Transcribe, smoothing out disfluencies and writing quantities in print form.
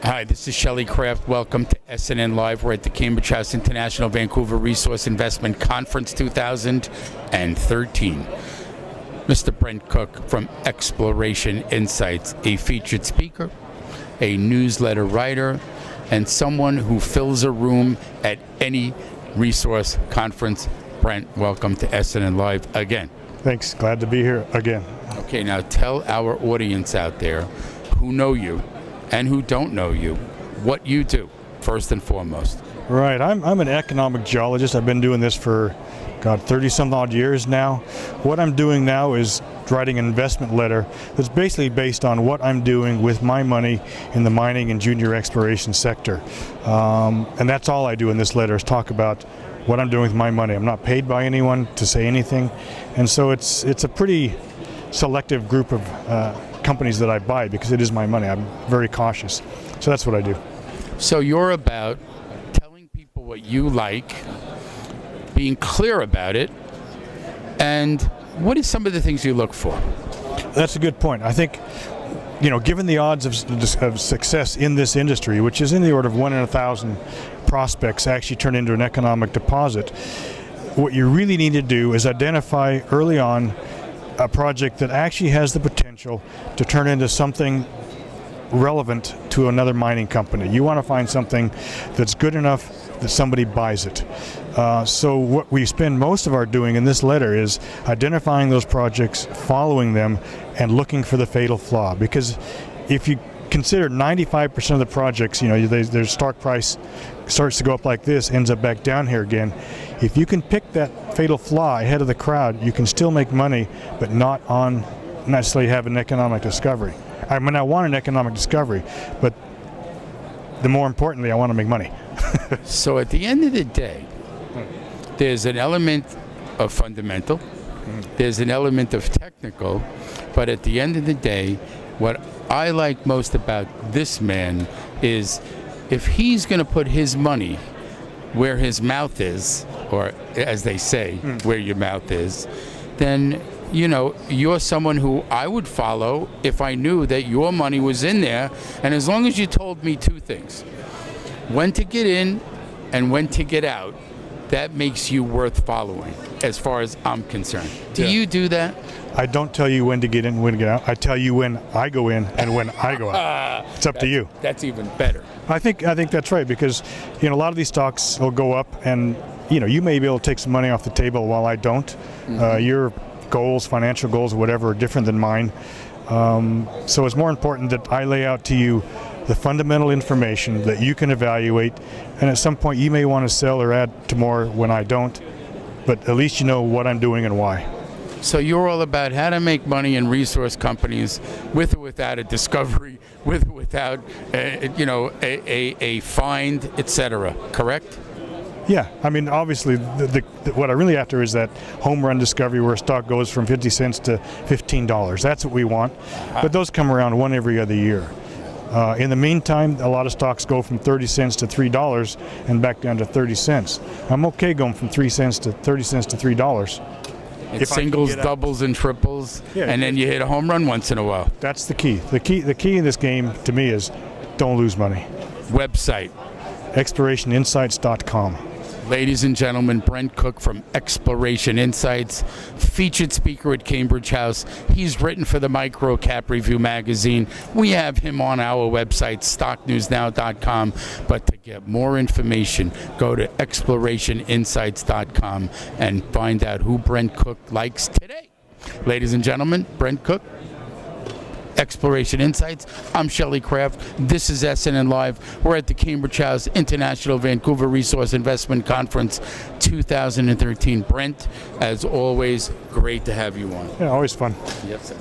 Hi, this is Shelley Kraft. Welcome to SNN Live. We're at the Cambridge House International Vancouver Resource Investment Conference 2013. Mr. Brent Cook from Exploration Insights, a featured speaker, a newsletter writer, and someone who fills a room at any resource conference. Brent, welcome to SNN Live again. Thanks. Glad to be here again. Okay, now tell our audience out there who know you and who don't know you what you do, first and foremost. Right. I'm an economic geologist. I've been doing this for, 30-some odd years now. What I'm doing now is writing an investment letter that's basically based on what I'm doing with my money in the mining and junior exploration sector. And that's all I do in this letter is talk about what I'm doing with my money. I'm not paid by anyone to say anything. And so it's a pretty selective group of companies that I buy because it is my money. I'm very cautious. So that's what I do. So you're about telling people what you like, being clear about it, and what are some of the things you look for? That's a good point. I think, given the odds of success in this industry, which is in the order of 1 in 1,000 prospects actually turn into an economic deposit, what you really need to do is identify early on a project that actually has the potential to turn into something relevant to another mining company. You want to find something that's good enough that somebody buys it. So what we spend most of our doing in this letter is identifying those projects, following them, and looking for the fatal flaw. Because if you consider 95% of the projects, their stock price starts to go up like this, ends up back down here again. If you can pick that fatal flaw ahead of the crowd, you can still make money, but not necessarily have an economic discovery. I mean, I want an economic discovery, but the more importantly, I want to make money. So at the end of the day, there's an element of fundamental, there's an element of technical, but at the end of the day, what I like most about this man is if he's going to put his money where his mouth is, or as they say, where your mouth is, then you're someone who I would follow if I knew that your money was in there. And as long as you told me two things, when to get in and when to get out, that makes you worth following as far as I'm concerned. Do you do that? I don't tell you when to get in and when to get out. I tell you when I go in and when I go out. It's up to you. That's even better. I think that's right because a lot of these stocks will go up and you may be able to take some money off the table while I don't. Your goals, financial goals, whatever, are different than mine. So it's more important that I lay out to you the fundamental information that you can evaluate, and at some point you may want to sell or add to more when I don't, but at least you know what I'm doing and why. So you're all about how to make money in resource companies with or without a discovery, with or without a find, etc. Correct? Yeah, I mean, obviously, what I'm really after is that home run discovery where a stock goes from 50 cents to $15. That's what we want, but those come around one every other year. In the meantime, a lot of stocks go from 30 cents to $3 and back down to 30 cents. I'm okay going from 3 cents to 30 cents to $3. It singles, doubles, and triples, and then you hit a home run once in a while. That's the key. The key in this game to me is don't lose money. Website. explorationinsights.com. Ladies and gentlemen, Brent Cook from Exploration Insights, featured speaker at Cambridge House. He's written for the Micro Cap Review magazine. We have him on our website, stocknewsnow.com. But to get more information, go to explorationinsights.com and find out who Brent Cook likes today. Ladies and gentlemen, Brent Cook, Exploration Insights. I'm Shelley Kraft. This is SNN Live. We're at the Cambridge House International Vancouver Resource Investment Conference 2013. Brent, as always, great to have you on. Yeah, always fun. Yes, sir.